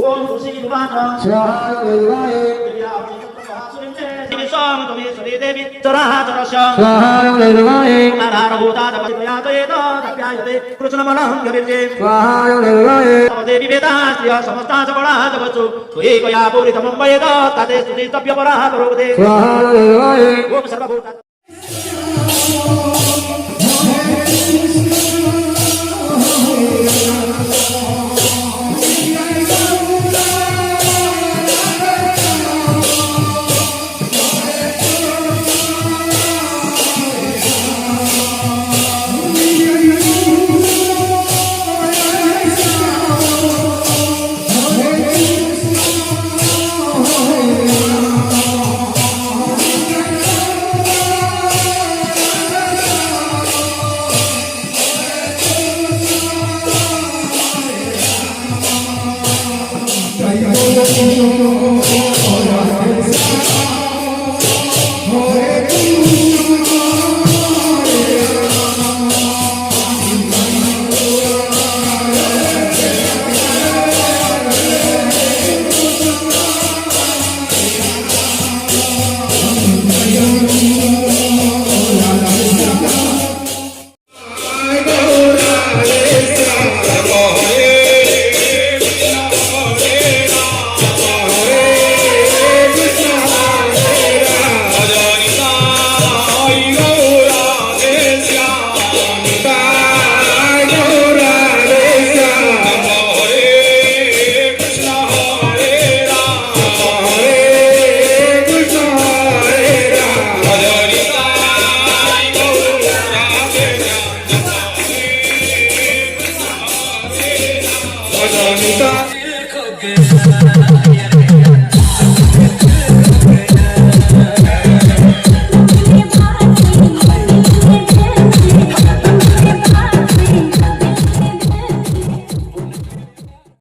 ओम तुलसी भगवान स्वाहा देवाय स्वाम तुमे सुरे देवी चरा चरश स्वाहा देवाय नारायण भूता तपया तयेत तप्यायते कृष्णमलं गविर्जे स्वाहा देवाय देवी वेदास्त्य समस्ता चपड़ा जगत्सु त्वये कया पूरितमं वयेत तते स्तुति तप्यपरा करोते स्वाहा देवाय ओम सर्वभूता